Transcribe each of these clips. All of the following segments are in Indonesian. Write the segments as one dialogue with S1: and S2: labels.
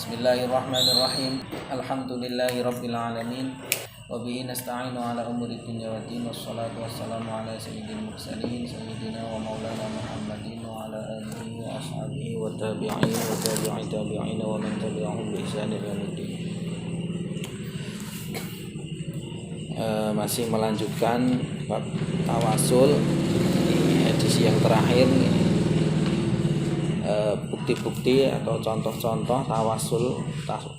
S1: Bismillahirrahmanirrahim. Alhamdulillahirabbil alamin. Wa bihi nasta'inu ala umuri dunya waddin. Wassalatu wassalamu ala sayyidil mursalin sayyidina wa maulana Muhammadin wa ala alihi wa ashabihi wa tabi'in wa tabi'i tabi'in wa man tabi'ahum bi ihsan ila yaumil. Masih melanjutkan bab tawasul edisi yang terakhir. Bukti-bukti atau contoh-contoh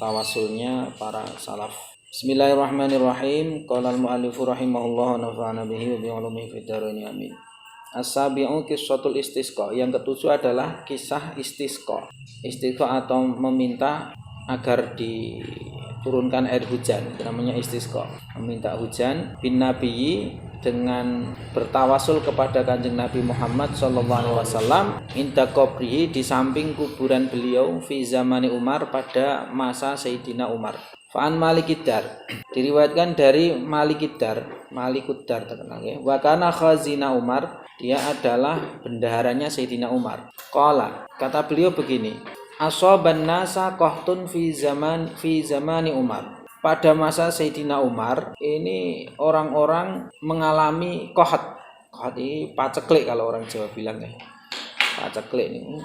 S1: tawasulnya para salaf. Bismillahirrahmanirrahim. Qala al-mu'allifu rahimahullah wa nafa'ana bihi wa bi ulumihi fid dharain amin. As-sabi'u qissatul istisqa. Yang ketujuh adalah kisah istisqa. Istisqa atau meminta agar diturunkan air hujan, namanya istisqa. Meminta hujan bin nabiyyi dengan bertawasul kepada Kanjeng Nabi Muhammad sallallahu alaihi wasallam inda qabrihi, di samping kuburan beliau, fi zamani Umar, pada masa Sayyidina Umar. Fa'an Malikiddar, diriwayatkan dari Malikiddar terkenal ya. Wa kana khazina Umar, dia adalah bendaharanya Sayyidina Umar. Qala, kata beliau begini, asaban nasa qahtun fi zamani Umar. Pada masa Sayyidina Umar ini orang-orang mengalami qahat. Qahat ini paceklik kalau orang Jawa bilang ya. Paceklik ini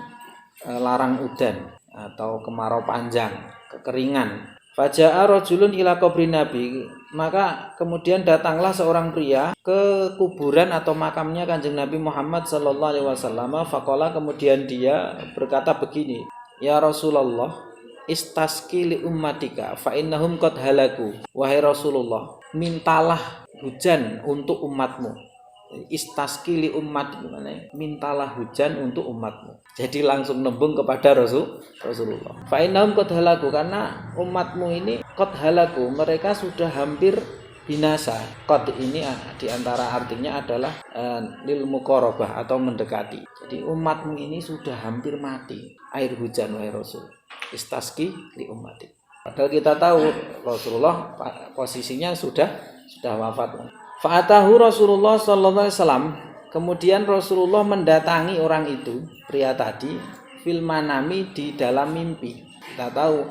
S1: larang udan atau kemarau panjang, kekeringan. Faja'a rajulun ila qabri Nabi, maka kemudian datanglah seorang pria ke kuburan atau makamnya Kanjeng Nabi Muhammad sallallahu alaihi wasallam. Faqala, kemudian dia berkata begini, ya Rasulullah, istasqi li ummatika fa innahum qad halaku. Wahai Rasulullah, mintalah hujan untuk umatmu. Istasqi li ummat, gimana? Mintalah hujan untuk umatmu. Jadi langsung nembung kepada Rasulullah. Fa innahum qad halaku, karena umatmu ini qad halaku, mereka sudah hampir binasa. Qad ini di antara artinya adalah lil muqarabah atau mendekati. Jadi umatmu ini sudah hampir mati. Air hujan wahai Rasul. Istasqi li ummati. Padahal kita tahu Rasulullah posisinya sudah wafat. Fa'atahu Rasulullah sallallahu alaihi wasallam, kemudian Rasulullah mendatangi orang itu, pria tadi, fil manami, di dalam mimpi. Kita tahu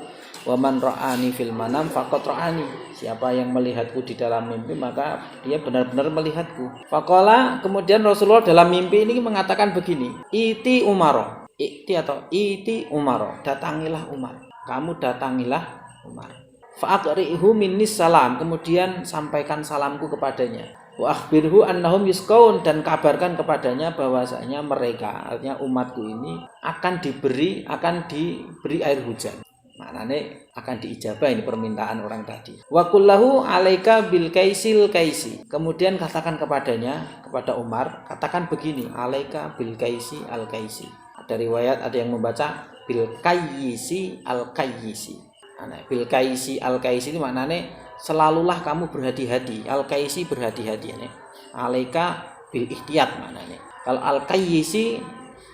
S1: wa man ra'ani fil manam faqad ra'ani. Siapa yang melihatku di dalam mimpi maka dia benar-benar melihatku. Faqala, kemudian Rasulullah dalam mimpi ini mengatakan begini, iti Umar. Iti Umar, datangilah Umar. Kamu datangilah Umar. Fa'aqri'hu minnis salam, kemudian sampaikan salamku kepadanya. Wa akhbirhu annahum yusqaun, dan kabarkan kepadanya bahwasanya mereka, artinya umatku ini akan diberi air hujan. Maknanya akan diijabah ini permintaan orang tadi. Wa kullahu alaika bil kaisil kaisi. Kemudian katakan kepadanya, kepada Umar, katakan begini, alaika bil kaisi al kaisi. Ada riwayat, ada yang membaca bil kaisi al kaisi. Bil kaisi al kaisi itu maknanya selalulah kamu berhati-hati. Al kaisi berhati-hati ya. Alaika bil ihtiyat maknanya. Kalau al kaisi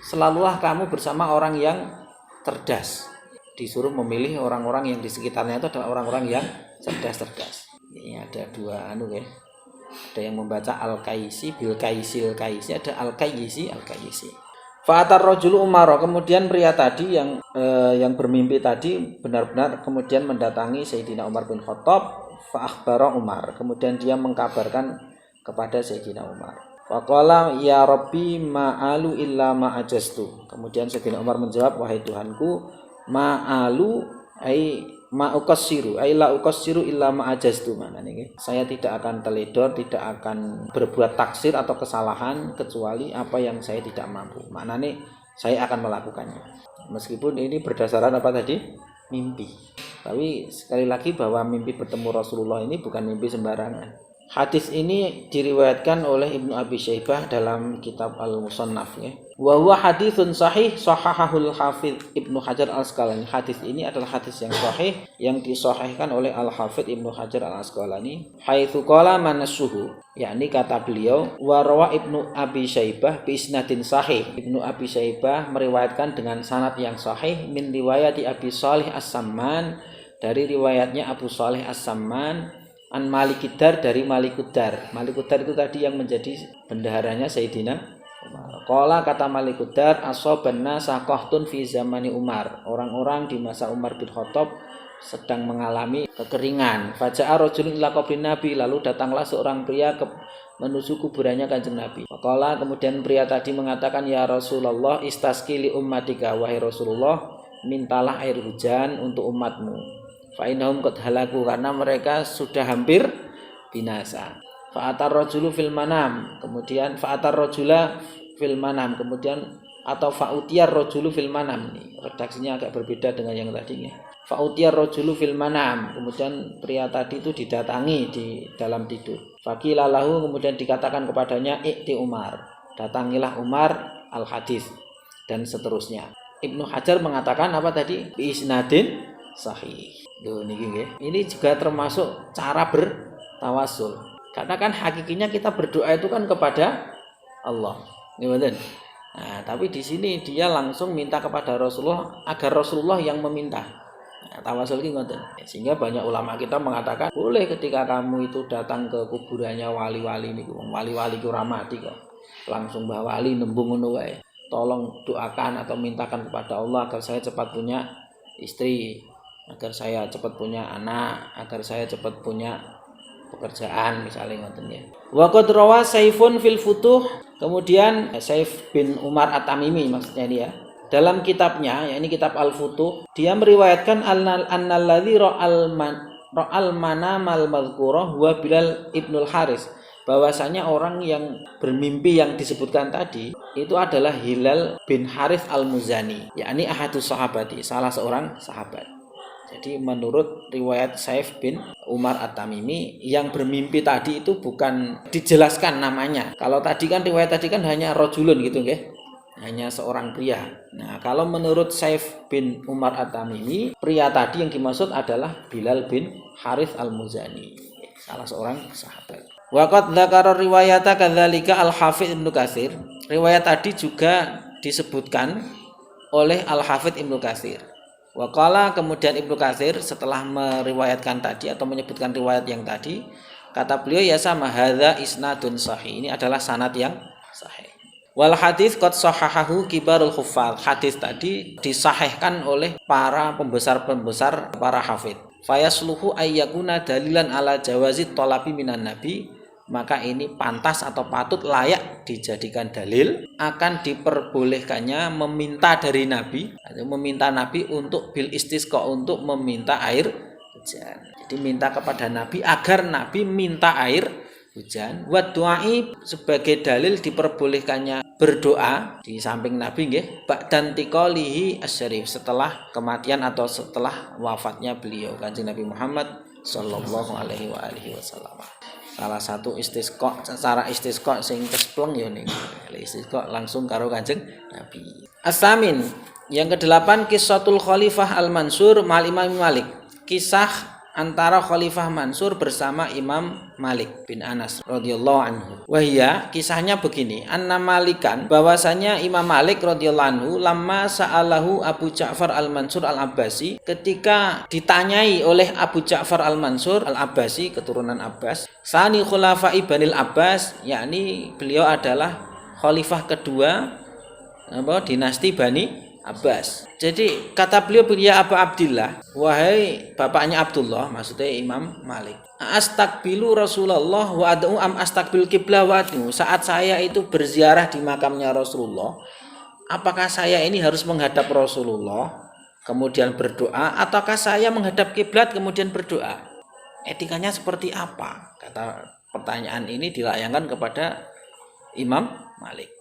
S1: selalulah kamu bersama orang yang cerdas. Disuruh memilih orang-orang yang di sekitarnya itu adalah orang-orang yang cerdas-cerdas. Ini ada dua ya. Ada yang membaca al kaisi bil kaisil kaisi, ada al kaisi al kaisi. Fa'atar rajulu Umar, kemudian pria tadi yang bermimpi tadi benar-benar kemudian mendatangi Sayyidina Umar bin Khattab. Fa'akhbara Umar, kemudian dia mengkabarkan kepada Sayyidina Umar. Faqala ya Rabbi ma'alu illa ma'ajastu. Kemudian Sayyidina Umar menjawab, wahai Tuhanku, ma'alu ai ma'ukassiru ai la ukassiru illa ma'ajastu. Maknanya saya tidak akan teledor, tidak akan berbuat taksir atau kesalahan kecuali apa yang saya tidak mampu. Maknanya saya akan melakukannya. Meskipun ini berdasarkan apa tadi? Mimpi. Tapi sekali lagi bahwa mimpi bertemu Rasulullah ini bukan mimpi sembarangan. Hadis ini diriwayatkan oleh Ibnu Abi Syaibah dalam kitab Al-Musannaf ya. Wa huwa haditsun sahih shahahahul Hafidz Ibnu Hajar Al-Asqalani. Hadis ini adalah hadis yang sahih yang disahihkan oleh Al-Hafidz Ibnu Hajar Al-Asqalani. Haitsu qala manassuhu, yakni kata beliau, wa rawa Ibnu Abi Syaibah bi isnadin sahih. Ibnu Abi Syaibah meriwayatkan dengan sanad yang sahih min riwayati Abi Shalih As-Samman, dari riwayatnya Abu Shalih As-Samman, an Malikiddar, dari Malikuddar. Malikuddar itu tadi yang menjadi bendaharanya Sayyidina Umar. Qala kata Malikud Dar asobanna sakohtun fi zamani Umar. Orang-orang di masa Umar bin Khattab sedang mengalami kekeringan. Faja'a rajulun ila qabrin Nabi, lalu datanglah seorang pria menuju kuburannya Kanjeng Nabi. Qala kemudian pria tadi mengatakan, ya Rasulullah istasqi li ummatika, wahai Rasulullah mintalah air hujan untuk umatmu. Fa innahum qad halaku, karena mereka sudah hampir binasa. Fa'atar rajulu fil manam, kemudian fa'atar rajula fil manam, kemudian atau fa'utiyar rajulu fil manam. Ini redaksinya agak berbeda dengan yang tadinya. Fa'utiyar rajulu fil manam, kemudian pria tadi itu didatangi di dalam tidur. Faqila lahu, kemudian dikatakan kepadanya i'ti Umar, datangilah Umar al-hadis, dan seterusnya. Ibnu Hajar mengatakan apa tadi? Bi isnadin sahih. Loh niki nggih. Ini juga termasuk cara bertawasul. Karena kan hakikinya kita berdoa itu kan kepada Allah. Nah, tapi di sini dia langsung minta kepada Rasulullah agar Rasulullah yang meminta. Nah, tawasul ini ngoten. Sehingga banyak ulama kita mengatakan boleh ketika kamu itu datang ke kuburannya wali-wali niku. Wali-wali ku ramati kok. Langsung mbah wali nembung ngono wae. Tolong doakan atau mintakan kepada Allah agar saya cepat punya istri, agar saya cepat punya anak, agar saya cepat punya pekerjaan misalnya ngoten ya. Wa qad rawa Saifun fil Futuh, kemudian Saif bin Umar At-Tamimi maksudnya dia. Dalam kitabnya, yakni kitab Al-Futuh, dia meriwayatkan annalladzi ra'al manamal madhkurah huwa Bilal ibnul Haris, bahwasanya orang yang bermimpi yang disebutkan tadi itu adalah Hilal bin Harith al-Muzani, yakni ahadus sahabati, salah seorang sahabat. Jadi menurut riwayat Saif bin Umar At-Tamimi, yang bermimpi tadi itu bukan dijelaskan namanya. Kalau tadi kan riwayat tadi kan hanya rajulun gitu nggih. Hanya seorang pria. Nah, kalau menurut Saif bin Umar At-Tamimi, pria tadi yang dimaksud adalah Bilal bin Harith al-Muzani, salah seorang sahabat. Waqad dzakara riwayata kadzalika Al-Hafidz Ibnu Katsir. Riwayat tadi juga disebutkan oleh Al-Hafidz Ibnu Katsir. Waqala, kemudian Ibnu Katsir setelah meriwayatkan tadi atau menyebutkan riwayat yang tadi, kata beliau ya sama hadza isnadun sahih. Ini adalah sanad yang sahih. Wal hadis qad sahahahu kibarul huffaz. Hadis tadi disahihkan oleh para pembesar-pembesar para hafidz. Fayasluhu ayyakuna dalilan ala jawazi thalabi minan nabi, maka ini pantas atau patut layak dijadikan dalil akan diperbolehkannya meminta dari Nabi, atau meminta Nabi untuk bil istisqa, untuk meminta air hujan. Jadi minta kepada Nabi agar Nabi minta air hujan. Wa du'ai, sebagai dalil diperbolehkannya berdoa di samping Nabi nggih, ba'dan tiqalihi asyarif, setelah kematian atau setelah wafatnya beliau Kanjeng Nabi Muhammad sallallahu alaihi wasallam. Salah satu istisqa, cara istisqa sing kespleng ya niku. Istisqa langsung karo Kanjeng Nabi. As-samin, yang ke-8 Qissatul Khalifah Al-Mansur ma'al Imam Malik. Kisah antara Khalifah Mansur bersama Imam Malik bin Anas radhiyallahu anhu. Wahia, kisahnya begini, anna Malikan, bahwasanya Imam Malik radhiyallahu anhu lamma sa'alahu Abu Ja'far Al-Mansur Al-Abbasi, ketika ditanyai oleh Abu Ja'far Al-Mansur Al-Abbasi, keturunan Abbas, sani khulafa'i Banil Abbas, yakni beliau adalah khalifah kedua dinasti Bani Abbas. Jadi kata beliau, ya Abu Abdillah, wahai bapaknya Abdullah, maksudnya Imam Malik, astaqbilu Rasulullah wa ad'u am astaqbil qiblah wa ad'u. Saat saya itu berziarah di makamnya Rasulullah, apakah saya ini harus menghadap Rasulullah kemudian berdoa, ataukah saya menghadap kiblat kemudian berdoa? Etikanya seperti apa? Kata pertanyaan ini dilayangkan kepada Imam Malik.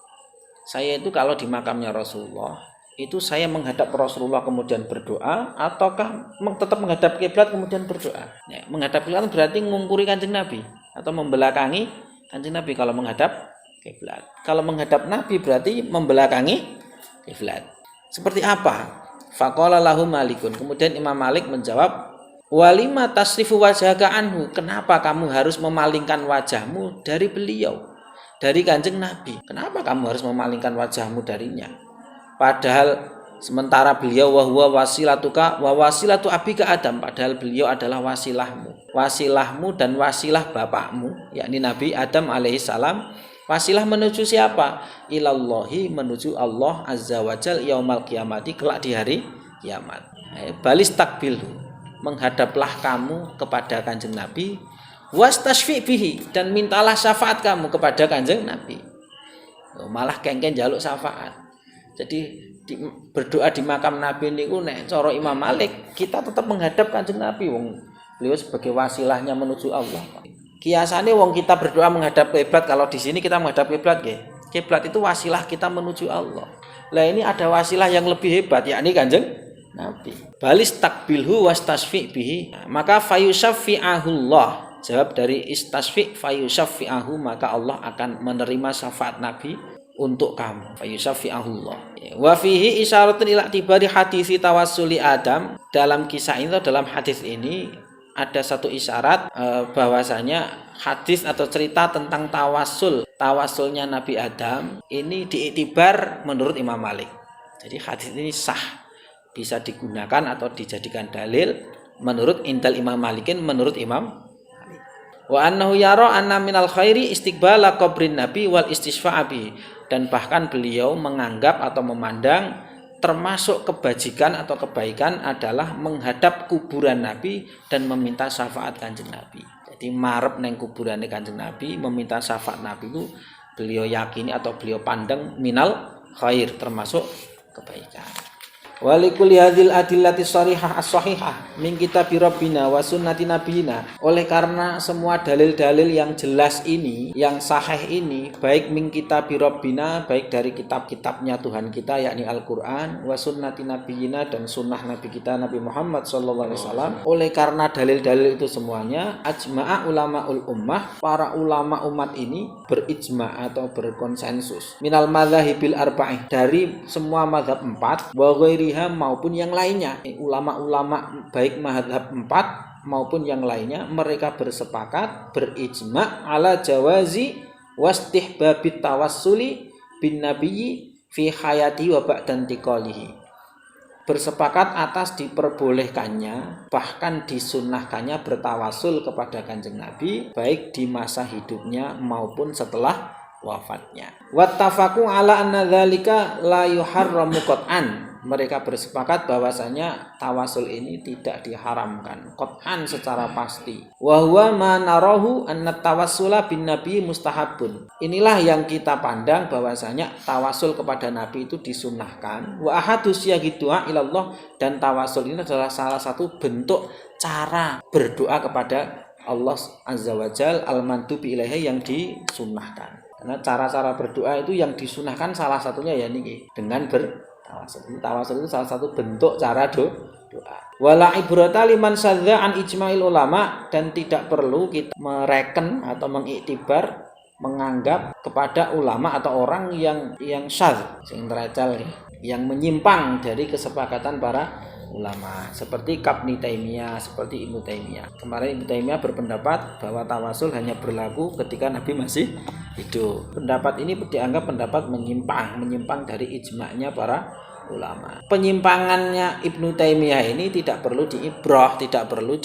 S1: Saya itu kalau di makamnya Rasulullah itu saya menghadap Rasulullah kemudian berdoa, ataukah tetap menghadap kiblat kemudian berdoa? Ya, menghadap kiblat berarti ngungkuri Kanjeng Nabi atau membelakangi Kanjeng Nabi kalau menghadap kiblat. Kalau menghadap Nabi berarti membelakangi kiblat. Seperti apa? Faqala lahu Malikun. Kemudian Imam Malik menjawab, walima tasrifu wajhaka anhu. Kenapa kamu harus memalingkan wajahmu dari beliau, dari Kanjeng Nabi? Kenapa kamu harus memalingkan wajahmu darinya? Padahal sementara beliau wahwa wasilatuka wa wasilatu abika Adam, padahal beliau adalah wasilahmu dan wasilah bapakmu, yakni Nabi Adam alaihissalam, Wasilah menuju siapa? Ilallahi, menuju Allah azza wajal yaumal qiyamati, kelak di hari kiamat. Balis takbilhu, menghadaplah kamu kepada Kanjeng Nabi, wastashfi bihi, dan mintalah syafaat kamu kepada Kanjeng Nabi. Malah kengken jaluk syafaat. Jadi berdoa di makam Nabi niku nek cara Imam Malik kita tetap menghadap Kanjeng Nabi, wong beliau sebagai wasilahnya menuju Allah. Kiasane wong kita berdoa menghadap kiblat, kalau di sini kita menghadap kiblat nggih. Kiblat itu wasilah kita menuju Allah. Lah ini ada wasilah yang lebih hebat, yakni Kanjeng Nabi. Balis takbilhu wastasfi bihi, maka fayusaffi'ahullah. Jawab dari istasfi, fayusaffi'ahu, maka Allah akan menerima syafaat Nabi untuk kamu. Fayusaffi'ahullah. Wa fihi isyaratun ila tibari hadisi tawassuli Adam. Dalam kisah ini, dalam hadis ini ada satu isyarat bahwasanya hadis atau cerita tentang tawasulnya Nabi Adam ini diiktibar menurut Imam Malik. Jadi hadis ini sah, bisa digunakan atau dijadikan dalil menurut intal Imam Malikin, menurut Imam Malik. Wa annahu yara anna minal khairi istiqbala qabrin nabi wal istisfa'a bihi, dan bahkan beliau menganggap atau memandang termasuk kebajikan atau kebaikan adalah menghadap kuburan Nabi dan meminta syafaat Kanjeng Nabi. Jadi marep neng kuburane Kanjeng Nabi, meminta syafaat Nabi itu beliau yakini atau beliau pandang minal khair, termasuk kebaikan. Walikul hadil adillati sharihah as-sahihah min kitabi rabbina wa sunnati nabiyina. Oleh karena semua dalil-dalil yang jelas ini, yang sahih ini, baik min kitabi rabbina, baik dari kitab-kitabnya Tuhan kita yakni Al-Qur'an, wa sunnati nabiyina, dan sunnah Nabi kita Nabi Muhammad sallallahu alaihi wasallam. Oleh karena dalil-dalil itu semuanya, ajma'a ulamaul ummah, para ulama umat ini berijma' atau berkonsensus minal madzahibil arba'ih, dari semua mazhab 4, wa ghairi maupun yang lainnya. Ulama-ulama baik mazhab 4 maupun yang lainnya, mereka bersepakat, berijma' ala jawazi wastihbabit tawassuli bin nabiyyi fi hayati wa ba'dan tiqalihi. Bersepakat atas diperbolehkannya, bahkan disunnahkannya bertawasul kepada Kanjeng Nabi baik di masa hidupnya maupun setelah wafatnya. Wattafaqu ala anna dzalika la yuharramu qat'an. Mereka bersepakat bahwasanya tawasul ini tidak diharamkan qat'an secara pasti. Wa huwa ma narahu anna tawassula bin nabi mustahabun. Inilah yang kita pandang bahwasanya tawasul kepada Nabi itu disunnahkan. Wa ahadu siyagi du'a ilallah, dan tawasul ini adalah salah satu bentuk cara berdoa kepada Allah azza wajal al-mandubi ilaihi, yang disunnahkan. Karena cara-cara berdoa itu yang disunahkan salah satunya ya niki dengan bertawasul. Tawasul itu salah satu bentuk cara doa. Wala ibrata liman sadza an ijma'il ulama, dan tidak perlu kita mereken atau mengiktibar, menganggap kepada ulama atau orang yang syadz, sing terecal, yang menyimpang dari kesepakatan para ulama, seperti Ibnu Taimiyah, seperti Ibnu Taimiyah. Kemarin Ibnu Taimiyah berpendapat bahwa tawasul hanya berlaku ketika Nabi masih hidup. Pendapat ini dianggap pendapat menyimpang dari ijma'nya para ulama. Penyimpangannya Ibnu Taimiyah ini tidak perlu diibrah, tidak perlu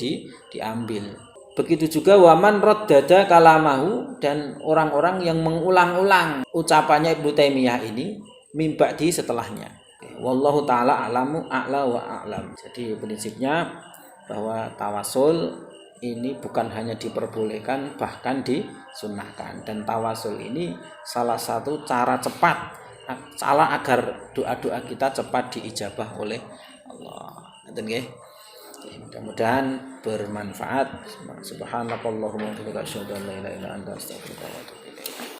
S1: diambil. Begitu juga waman raddada kalamahu, dan orang-orang yang mengulang-ulang ucapannya Ibnu Taimiyah ini mimba'di setelahnya. Wallahu ta'ala a'lamu a'la wa a'lam. Jadi prinsipnya bahwa tawasul ini bukan hanya diperbolehkan, bahkan disunnahkan. Dan tawasul ini salah satu cara cepat, cara agar doa-doa kita cepat diijabah oleh Allah. Nggih. Mudah-mudahan bermanfaat. Subhanakallahumma wa bihamdika asyhadu an la ilaha illa anta astaghfiruka wa atubu ilaik.